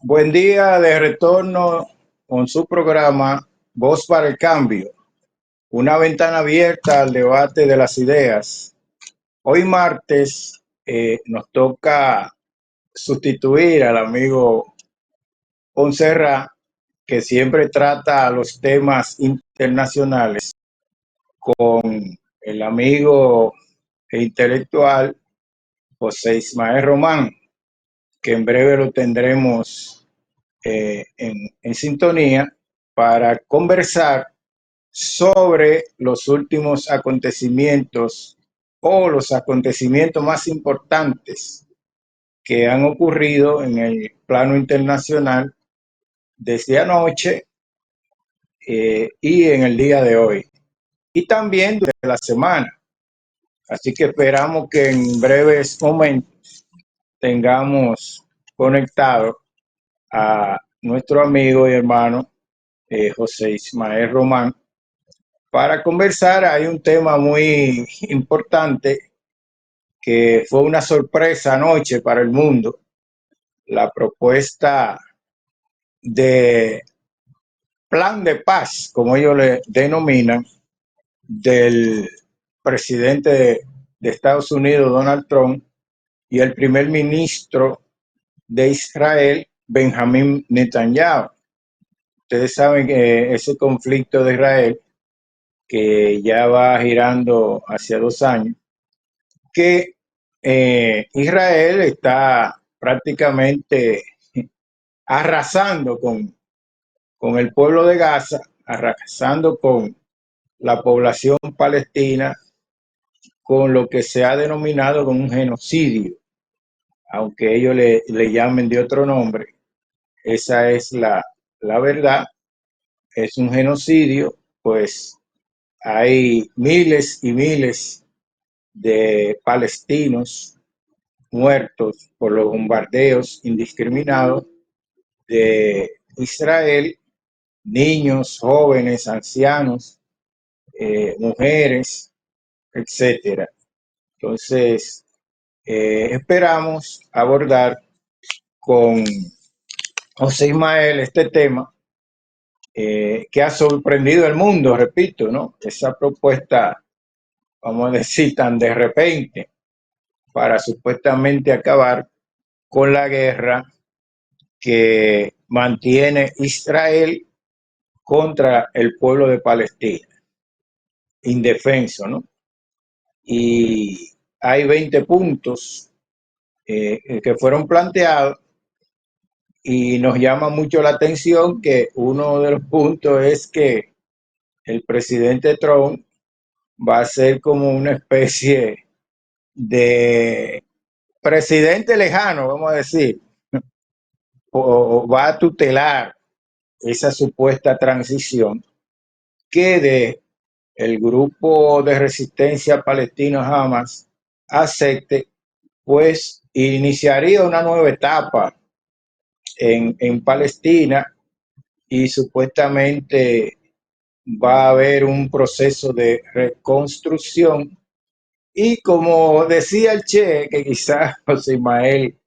Buen día de retorno con su programa Voz para el Cambio, una ventana abierta al debate de las ideas. Hoy martes nos toca sustituir al amigo Poncerra, que siempre trata los temas internacionales, con el amigo e intelectual José Ismael Román, que en breve lo tendremos en sintonía para conversar sobre los últimos acontecimientos o los acontecimientos más importantes que han ocurrido en el plano internacional desde anoche y en el día de hoy, y también durante la semana. Así que esperamos que en breves momentos tengamos conectado a nuestro amigo y hermano José Ismael Román para conversar. Hay un tema muy importante que fue una sorpresa anoche para el mundo: la propuesta de plan de paz, como ellos le denominan, del presidente de Estados Unidos, Donald Trump, y el primer ministro de Israel, Benjamín Netanyahu. Ustedes saben que ese conflicto de Israel, que ya va girando hacia 2 años, que Israel está prácticamente arrasando con el pueblo de Gaza, arrasando con la población palestina, con lo que se ha denominado como un genocidio, aunque ellos le llamen de otro nombre. Esa es la verdad, es un genocidio, pues hay miles y miles de palestinos muertos por los bombardeos indiscriminados de Israel, niños, jóvenes, ancianos, mujeres, etcétera. Entonces, esperamos abordar con José Ismael este tema que ha sorprendido al mundo, repito, ¿no? Esa propuesta, vamos a decir, tan de repente para supuestamente acabar con la guerra que mantiene Israel contra el pueblo de Palestina, indefenso, ¿no? Y hay 20 puntos que fueron planteados, y nos llama mucho la atención que uno de los puntos es que el presidente Trump va a ser como una especie de presidente lejano, vamos a decir, o va a tutelar esa supuesta transición que de el grupo de resistencia palestino Hamas acepte, pues iniciaría una nueva etapa en Palestina, y supuestamente va a haber un proceso de reconstrucción. Y como decía el Che, que quizás José Ismael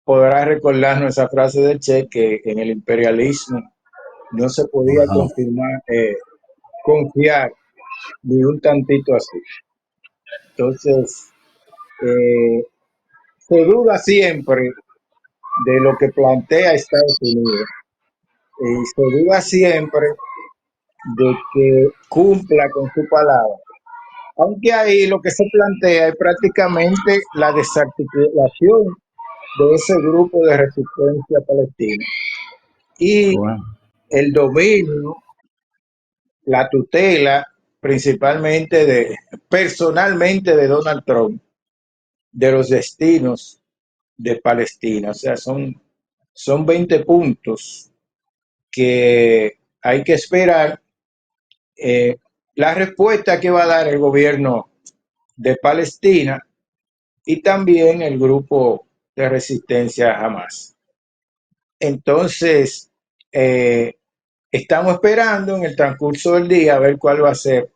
podrá recordarnos esa frase del Che, que en el imperialismo no se podía Ajá. confiar ni un tantito así. Entonces, eh, se duda siempre de lo que plantea Estados Unidos, y se duda siempre de que cumpla con su palabra. Aunque ahí lo que se plantea es prácticamente la desarticulación de ese grupo de resistencia palestina y Bueno, el dominio, la tutela, principalmente personalmente de Donald Trump, de los destinos de Palestina. O sea, son 20 puntos que hay que esperar eh, la respuesta que va a dar el gobierno de Palestina y también el grupo de resistencia Hamas. Entonces, eh, estamos esperando en el transcurso del día a ver cuál va a ser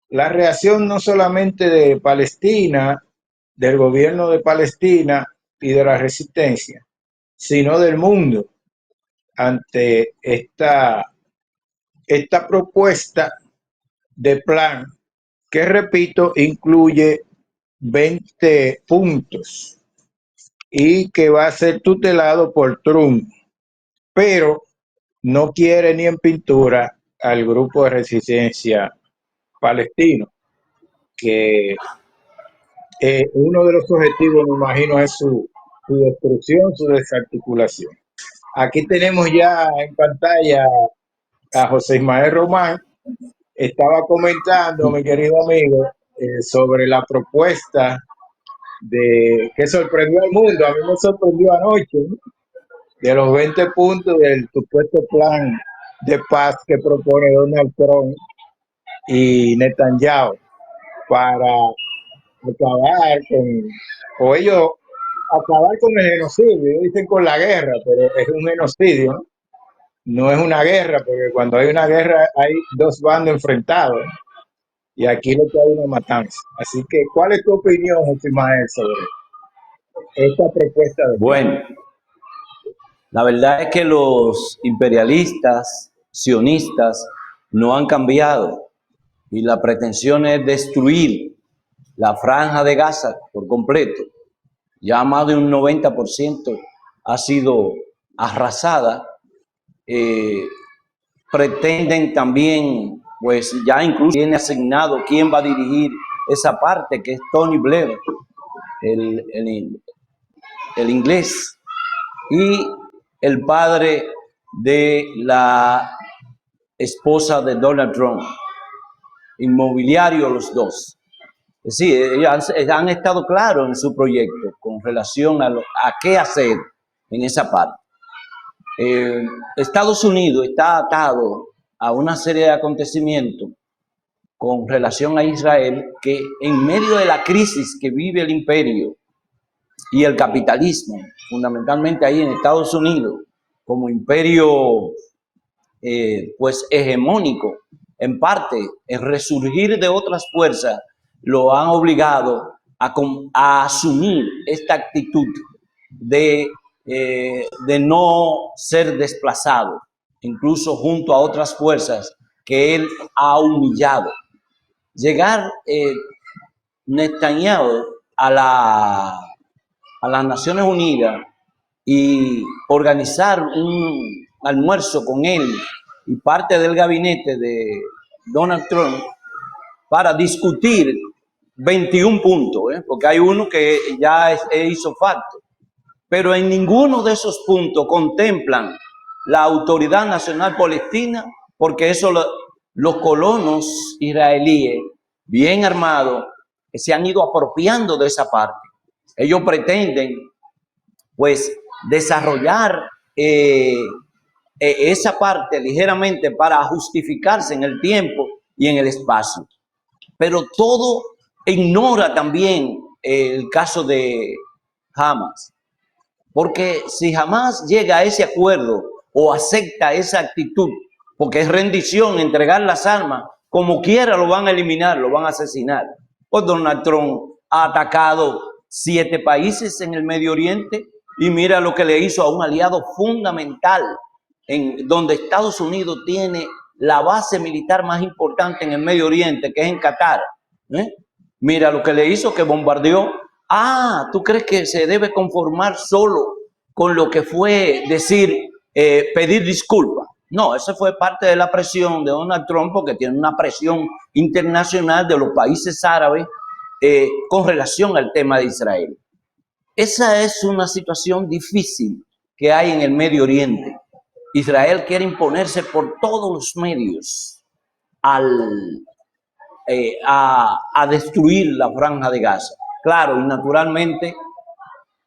la reacción, no solamente de Palestina, del gobierno de Palestina y de la resistencia, sino del mundo, ante esta propuesta de plan que, repito, incluye 20 puntos y que va a ser tutelado por Trump, pero no quiere ni en pintura al grupo de resistencia palestino, que uno de los objetivos, me imagino, es su destrucción, su desarticulación. Aquí tenemos ya en pantalla a José Ismael Román. Estaba comentando, mi querido amigo, sobre la propuesta que sorprendió al mundo. A mí me sorprendió anoche, ¿no? De los 20 puntos del supuesto plan de paz que propone Donald Trump y Netanyahu para acabar o ellos acabar con el genocidio. Ellos dicen con la guerra, pero es un genocidio, ¿no? No es una guerra, porque cuando hay una guerra hay dos bandos enfrentados, ¿no? Y aquí lo que hay es una matanza. Así que, ¿cuál es tu opinión, José Manuel, sobre esta propuesta de plan? Bueno, la verdad es que los imperialistas, sionistas, no han cambiado y la pretensión es destruir la franja de Gaza por completo. Ya más de un 90% ha sido arrasada. Pretenden también, pues ya incluso tiene asignado quién va a dirigir esa parte, que es Tony Blair, el, el, el inglés, y el padre de la esposa de Donald Trump, inmobiliario los dos. Sí, ellos han estado claros en su proyecto con relación a qué hacer en esa parte. Estados Unidos está atado a una serie de acontecimientos con relación a Israel que en medio de la crisis que vive el imperio y el capitalismo, fundamentalmente ahí en Estados Unidos, como imperio pues hegemónico, en parte el resurgir de otras fuerzas lo han obligado a asumir esta actitud de no ser desplazado, incluso junto a otras fuerzas que él ha humillado. Llegar Netanyahu a las Naciones Unidas y organizar un almuerzo con él y parte del gabinete de Donald Trump para discutir 21 puntos, porque hay uno que ya hizo facto, pero en ninguno de esos puntos contemplan la Autoridad Nacional Palestina, porque eso los colonos israelíes, bien armados, se han ido apropiando de esa parte. Ellos pretenden, pues, desarrollar esa parte ligeramente para justificarse en el tiempo y en el espacio. Pero todo ignora también el caso de Hamas. Porque si jamás llega a ese acuerdo o acepta esa actitud, porque es rendición, entregar las armas, como quiera lo van a eliminar, lo van a asesinar. Pues Donald Trump ha atacado 7 países en el Medio Oriente y mira lo que le hizo a un aliado fundamental, en donde Estados Unidos tiene la base militar más importante en el Medio Oriente, que es en Qatar. Mira lo que le hizo, que bombardeó. ¿Tú crees que se debe conformar solo con lo que fue decir, pedir disculpas? No, eso fue parte de la presión de Donald Trump, porque tiene una presión internacional de los países árabes con relación al tema de Israel. Esa es una situación difícil que hay en el Medio Oriente. Israel quiere imponerse por todos los medios a destruir la franja de Gaza. Claro, y naturalmente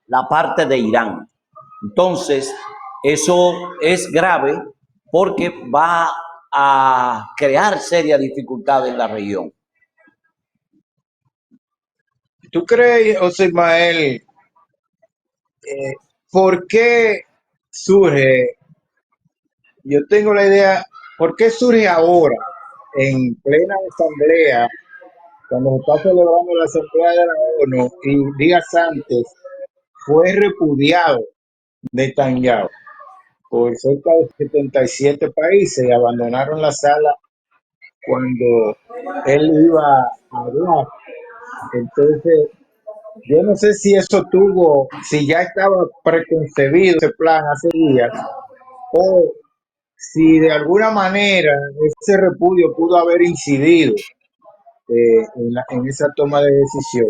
la parte de Irán. Entonces, eso es grave porque va a crear serias dificultades en la región. ¿Tú crees, José Ismael, por qué surge? Yo tengo la idea, ¿por qué surge ahora, en plena asamblea, cuando se está celebrando la asamblea de la ONU y días antes fue repudiado Netanyahu? por cerca de 77 países y abandonaron la sala cuando él iba a hablar. Entonces, yo no sé si eso tuvo, si ya estaba preconcebido ese plan hace días, o si de alguna manera ese repudio pudo haber incidido en esa toma de decisión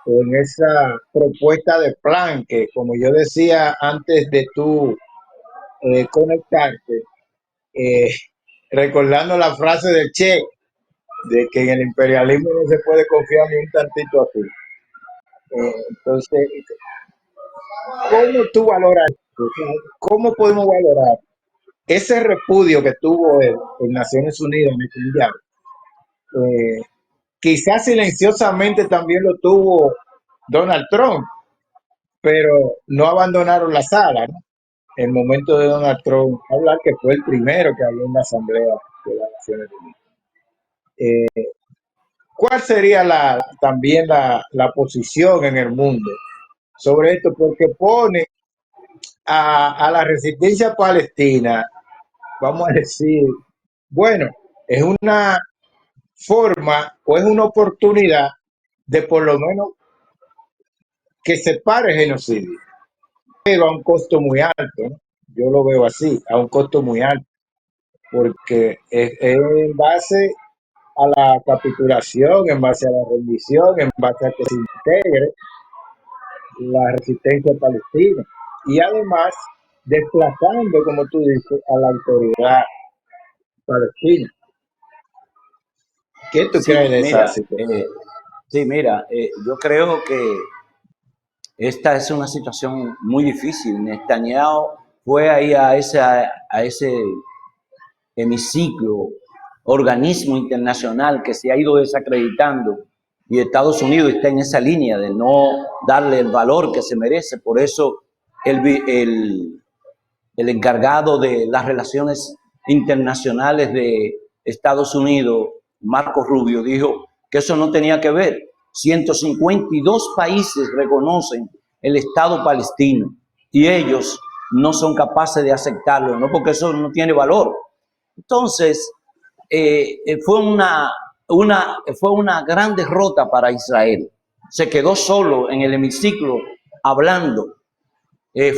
o en esa propuesta de plan que, como yo decía antes de tú conectarte, eh, recordando la frase de Che, de que en el imperialismo no se puede confiar ni un tantito así. Entonces, ¿cómo tú valoras esto? O sea, ¿cómo podemos valorar ese repudio que tuvo él en Naciones Unidas, Netanyahu? Eh, Quizás silenciosamente también lo tuvo Donald Trump, pero no abandonaron la sala, ¿no? El momento de Donald Trump hablar, que fue el primero que habló en la Asamblea de las Naciones Unidas. ¿Cuál sería también la posición en el mundo sobre esto? Porque pone a la resistencia palestina, vamos a decir, bueno, es una forma o es una oportunidad de por lo menos que se pare el genocidio, pero a un costo muy alto, ¿no? Yo lo veo así, a un costo muy alto, porque es en base a la capitulación, en base a la rendición, en base a que se integre la resistencia palestina y además desplazando, como tú dices, a la autoridad palestina. ¿Qué tú crees Sí, de esa mira, situación? yo creo que esta es una situación muy difícil. Netanyahu fue ahí a ese hemiciclo, organismo internacional que se ha ido desacreditando, y Estados Unidos está en esa línea de no darle el valor que se merece. Por eso el, el, el encargado de las relaciones internacionales de Estados Unidos, Marco Rubio, dijo que eso no tenía que ver. 152 países reconocen el Estado palestino y ellos no son capaces de aceptarlo, no porque eso no tiene valor. Entonces, fue una gran derrota para Israel. Se quedó solo en el hemiciclo hablando.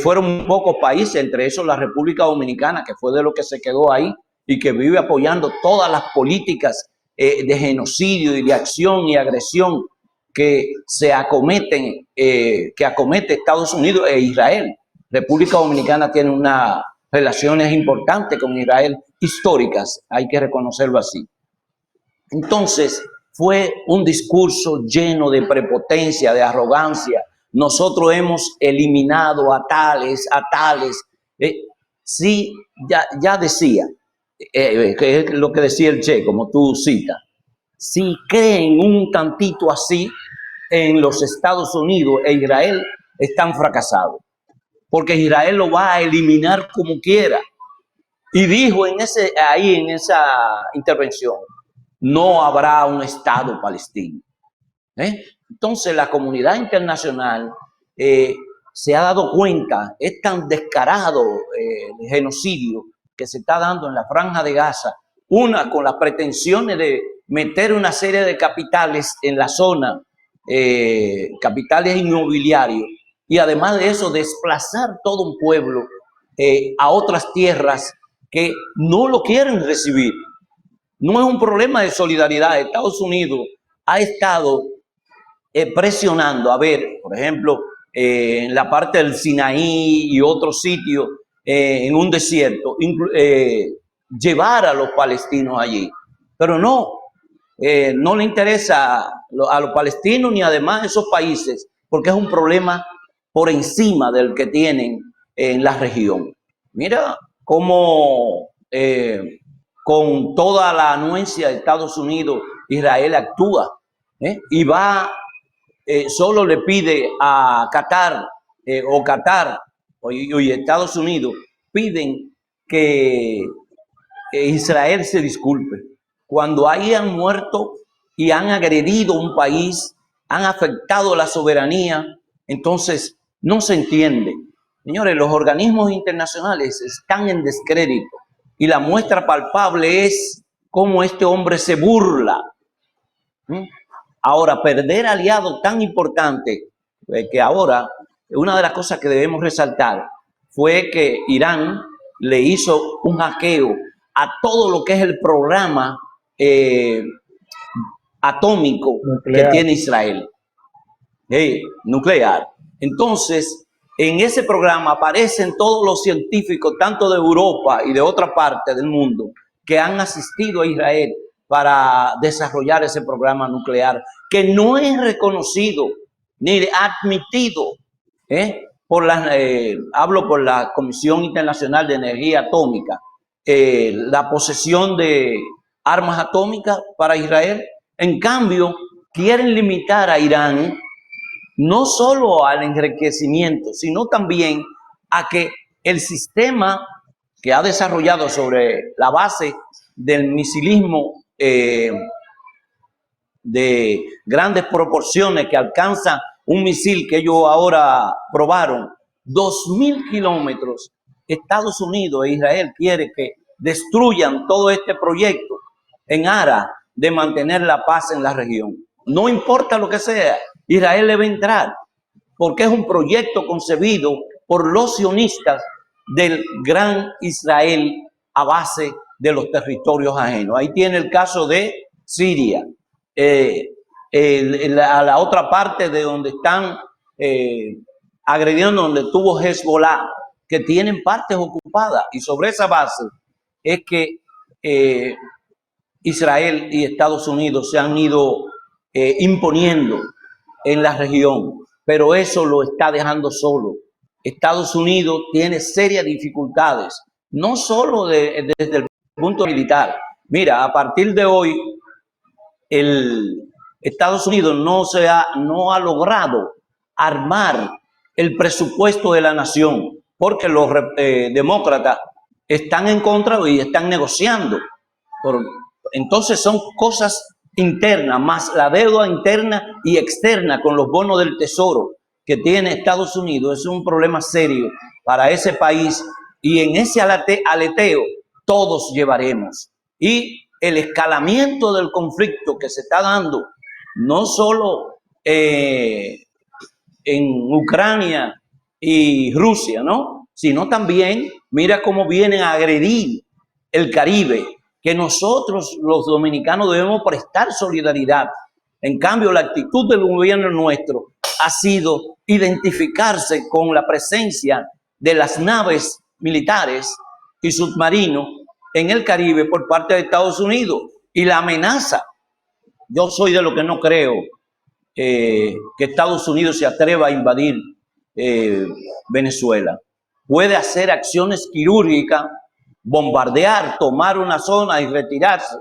Fueron pocos países, entre esos la República Dominicana, que fue de lo que se quedó ahí y que vive apoyando todas las políticas de genocidio y de acción y agresión que se acometen, que acomete Estados Unidos e Israel. República Dominicana tiene unas relaciones importantes con Israel, históricas, hay que reconocerlo así. Entonces, fue un discurso lleno de prepotencia, de arrogancia. Nosotros hemos eliminado a tales, a tales. Sí, ya decía, que es lo que decía el Che, como tú citas. Si creen un tantito así en los Estados Unidos e Israel, están fracasados. Porque Israel lo va a eliminar como quiera. Y dijo ahí en esa intervención, no habrá un Estado palestino. Entonces la comunidad internacional se ha dado cuenta, es tan descarado el genocidio que se está dando en la Franja de Gaza, una con las pretensiones de meter una serie de capitales en la zona, capitales inmobiliarios, y además de eso desplazar todo un pueblo a otras tierras que no lo quieren recibir. No es un problema de solidaridad. Estados Unidos ha estado presionando, a ver, por ejemplo, en la parte del Sinaí y otros sitios, en un desierto, llevar a los palestinos allí. Pero no le interesa a los palestinos ni además a esos países, porque es un problema por encima del que tienen en la región. Mira cómo con toda la anuencia de Estados Unidos, Israel actúa y solo le pide a Qatar y Estados Unidos piden que Israel se disculpe. Cuando hayan muerto y han agredido un país, han afectado la soberanía, entonces no se entiende. Señores, los organismos internacionales están en descrédito y la muestra palpable es cómo este hombre se burla. Ahora, perder aliado tan importante, que ahora una de las cosas que debemos resaltar fue que Irán le hizo un hackeo a todo lo que es el programa atómico que Nuclear. tiene Israel, nuclear. Entonces, en ese programa aparecen todos los científicos, tanto de Europa y de otra parte del mundo, que han asistido a Israel para desarrollar ese programa nuclear, que no es reconocido ni admitido hablo por la Comisión Internacional de Energía Atómica, la posesión de armas atómicas para Israel. En cambio, quieren limitar a Irán no solo al enriquecimiento, sino también a que el sistema que ha desarrollado sobre la base del misilismo de grandes proporciones que alcanza un misil que ellos ahora probaron, 2.000 kilómetros, Estados Unidos e Israel quiere que destruyan todo este proyecto en aras de mantener la paz en la región. No importa lo que sea, Israel le va a entrar, porque es un proyecto concebido por los sionistas del gran Israel a base de los territorios ajenos. Ahí tiene el caso de Siria, a la otra parte de donde están agrediendo, donde tuvo Hezbollah, que tienen partes ocupadas, y sobre esa base es que Israel y Estados Unidos se han ido imponiendo en la región, pero eso lo está dejando solo. Estados Unidos tiene serias dificultades, no solo desde el punto militar. Mira, a partir de hoy, Estados Unidos no ha logrado armar el presupuesto de la nación, porque los demócratas están en contra y están negociando. Entonces son cosas internas, más la deuda interna y externa con los bonos del tesoro que tiene Estados Unidos. Es un problema serio para ese país, y en ese aleteo todos llevaremos. Y el escalamiento del conflicto que se está dando, no solo en Ucrania y Rusia, ¿no?, sino también, mira cómo vienen a agredir el Caribe, que nosotros los dominicanos debemos prestar solidaridad. En cambio, la actitud del gobierno nuestro ha sido identificarse con la presencia de las naves militares y submarinos en el Caribe por parte de Estados Unidos y la amenaza. Yo soy de lo que no creo que Estados Unidos se atreva a invadir Venezuela. Puede hacer acciones quirúrgicas, bombardear, tomar una zona y retirarse,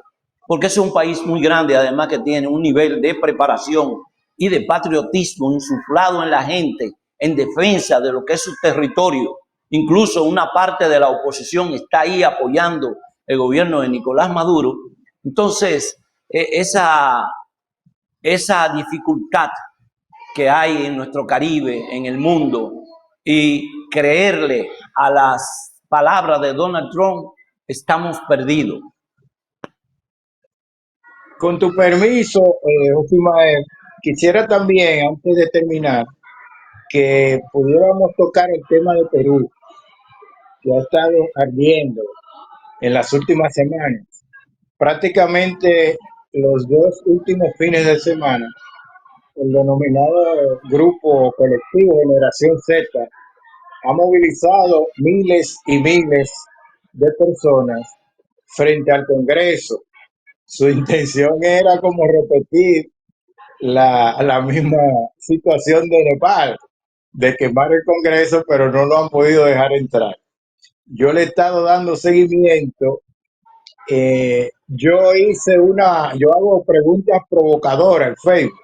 porque es un país muy grande, además que tiene un nivel de preparación y de patriotismo insuflado en la gente en defensa de lo que es su territorio. Incluso una parte de la oposición está ahí apoyando el gobierno de Nicolás Maduro. Entonces, esa dificultad que hay en nuestro Caribe, en el mundo, y creerle a las palabras de Donald Trump, estamos perdidos. Con tu permiso, Josimael, quisiera también, antes de terminar, que pudiéramos tocar el tema de Perú, que ha estado ardiendo en las últimas semanas. Prácticamente los 2 últimos fines de semana, el denominado grupo colectivo Generación Z ha movilizado miles y miles de personas frente al Congreso. Su intención era como repetir la misma situación de Nepal, de quemar el Congreso, pero no lo han podido dejar entrar. Yo le he estado dando seguimiento. Yo hago preguntas provocadoras en Facebook,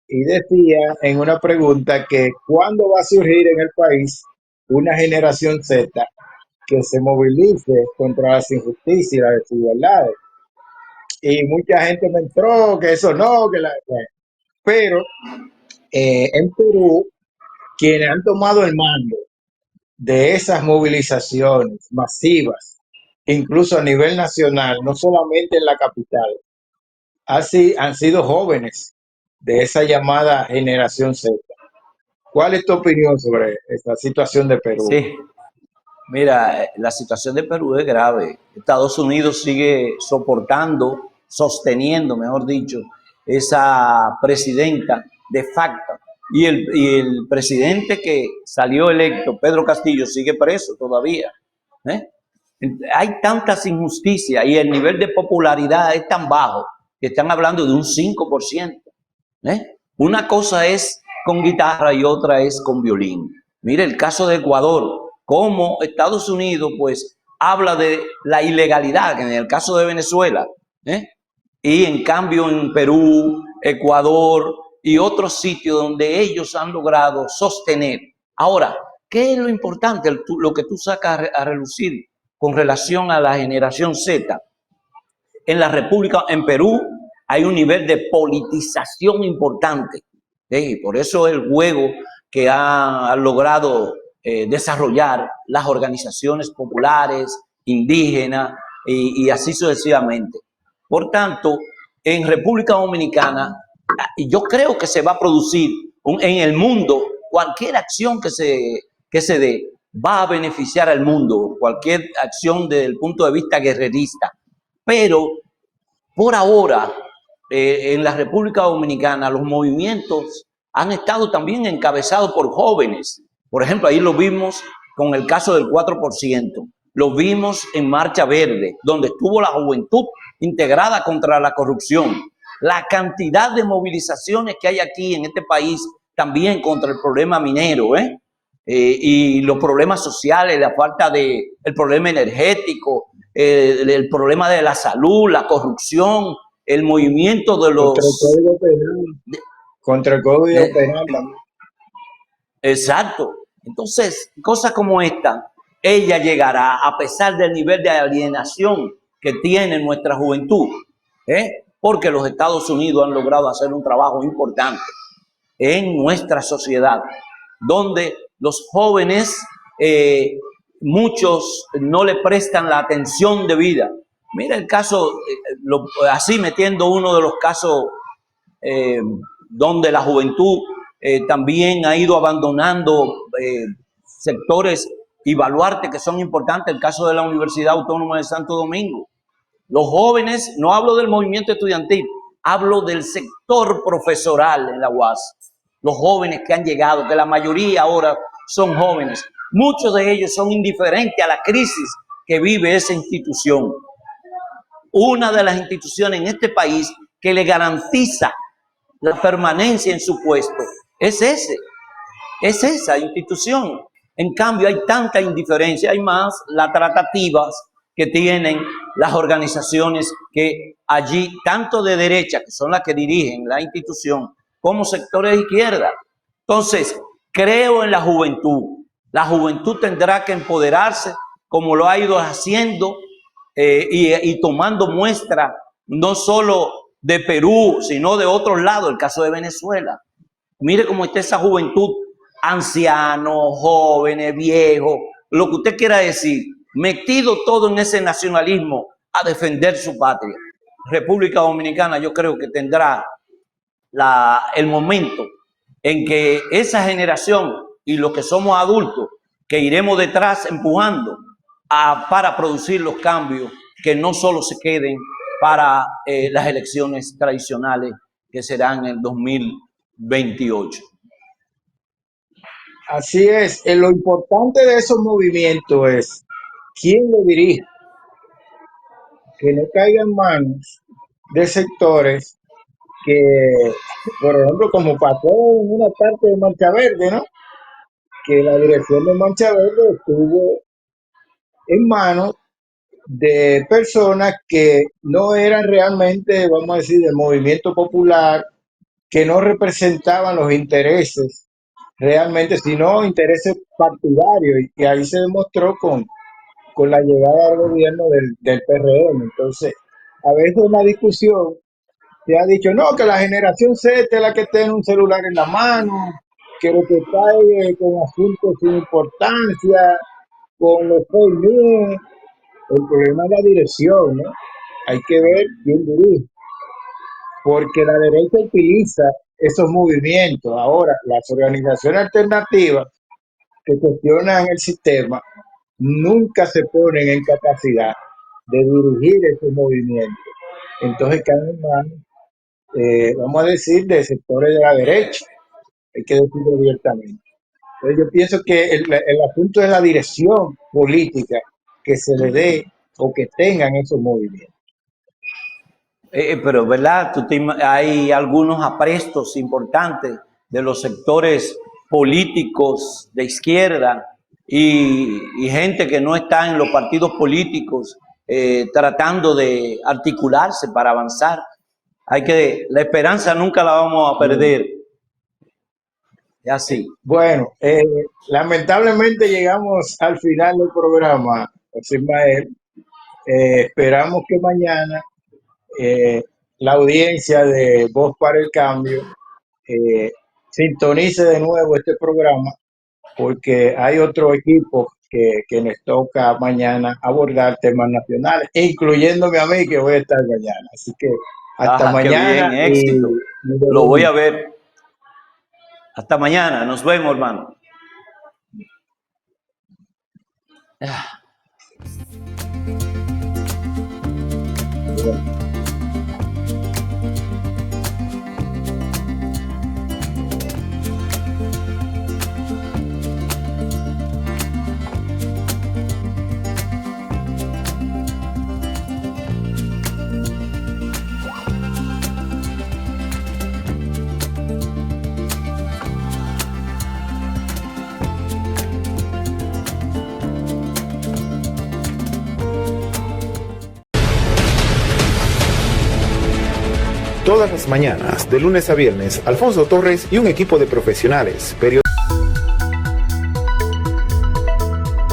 y decía en una pregunta que cuándo va a surgir en el país una generación Z que se movilice contra las injusticias y las desigualdades. Y mucha gente me entró que eso no, pero en Perú, quienes han tomado el mando de esas movilizaciones masivas, incluso a nivel nacional, no solamente en la capital, así han sido jóvenes de esa llamada generación Z. ¿Cuál es tu opinión sobre esta situación de Perú? Sí, mira, la situación de Perú es grave. Estados Unidos sigue soportando, sosteniendo, mejor dicho, esa presidenta de facto. Y el presidente que salió electo, Pedro Castillo, sigue preso todavía. ¿Eh? Hay tantas injusticias y el nivel de popularidad es tan bajo que están hablando de un 5%. Una cosa es con guitarra y otra es con violín. Mire el caso de Ecuador, cómo Estados Unidos pues habla de la ilegalidad, en el caso de Venezuela, ¿eh? Y en cambio en Perú, Ecuador y otros sitios donde ellos han logrado sostener. Ahora, ¿qué es lo importante, lo que tú sacas a relucir con relación a la generación Z? En la República, en Perú, hay un nivel de politización importante. ¿Sí? Por eso el juego que han logrado desarrollar las organizaciones populares, indígenas y así sucesivamente. Por tanto, en República Dominicana, yo creo que se va a producir en el mundo cualquier acción que se dé va a beneficiar al mundo, cualquier acción desde el punto de vista guerrerista. Pero por ahora, en la República Dominicana, los movimientos han estado también encabezados por jóvenes. Por ejemplo, ahí lo vimos con el caso del 4%. Lo vimos en Marcha Verde, donde estuvo la juventud integrada contra la corrupción. La cantidad de movilizaciones que hay aquí en este país también contra el problema minero, y los problemas sociales, la falta de, el problema energético, el problema de la salud, la corrupción, el movimiento de Contra el los... Código Penal, contra el Código Penal también. Exacto. Entonces, cosas como esta, ella llegará a pesar del nivel de alienación que tiene nuestra juventud, porque los Estados Unidos han logrado hacer un trabajo importante en nuestra sociedad, donde los jóvenes, muchos no le prestan la atención debida. Mira el caso, así metiendo uno de los casos eh, donde la juventud también ha ido abandonando sectores y baluartes que son importantes, el caso de la Universidad Autónoma de Santo Domingo. Los jóvenes, no hablo del movimiento estudiantil, hablo del sector profesoral en la UAS. Los jóvenes que han llegado, que la mayoría ahora son jóvenes, muchos de ellos son indiferentes a la crisis que vive esa institución. Una de las instituciones en este país que le garantiza la permanencia en su puesto es esa institución. En cambio, hay tanta indiferencia, hay más las tratativas que tienen las organizaciones que allí, tanto de derecha, que son las que dirigen la institución, como sectores de izquierda. Entonces, creo en la juventud. La juventud tendrá que empoderarse como lo ha ido haciendo, y tomando muestra no solo de Perú, sino de otros lados, el caso de Venezuela. Mire cómo está esa juventud, ancianos, jóvenes, viejos, lo que usted quiera decir, metido todo en ese nacionalismo a defender su patria. República Dominicana yo creo que tendrá el momento en que esa generación y los que somos adultos, que iremos detrás empujando para producir los cambios que no solo se queden para las elecciones tradicionales que serán en el 2028. Así es, lo importante de esos movimientos es quién lo dirige, que no caiga en manos de sectores que, por ejemplo, como pasó en una parte de Mancha Verde, ¿no? Que la dirección de Mancha Verde estuvo en manos de personas que no eran realmente, vamos a decir, del movimiento popular, que no representaban los intereses realmente, sino intereses partidarios, y que ahí se demostró con la llegada al gobierno del PRM. Entonces, a veces una discusión se ha dicho, no, que la generación Z es la que tiene un celular en la mano, que lo que cae con asuntos sin importancia, con los fake news, el problema es la dirección, ¿no? Hay que ver quién dirige, porque la derecha utiliza esos movimientos. Ahora, las organizaciones alternativas que cuestionan el sistema nunca se ponen en capacidad de dirigir esos movimientos. Entonces caen en manos, vamos a decir, de sectores de la derecha. Hay que decirlo abiertamente. Entonces yo pienso que el asunto es la dirección política que se le dé o que tengan esos movimientos. Pero, ¿verdad? Hay algunos aprestos importantes de los sectores políticos de izquierda y gente que no está en los partidos políticos tratando de articularse para avanzar. La esperanza nunca la vamos a perder. Es así. Bueno, lamentablemente llegamos al final del programa, José Ismael. Esperamos que mañana la audiencia de Voz para el Cambio sintonice de nuevo este programa, porque hay otro equipo que les toca mañana abordar temas nacionales, incluyéndome a mí, que voy a estar mañana. Así que hasta mañana. Qué bien, éxito. Lo voy a ver. Hasta mañana. Nos vemos, hermano. Todas las mañanas, de lunes a viernes, Alfonso Torres y un equipo de profesionales, periodistas,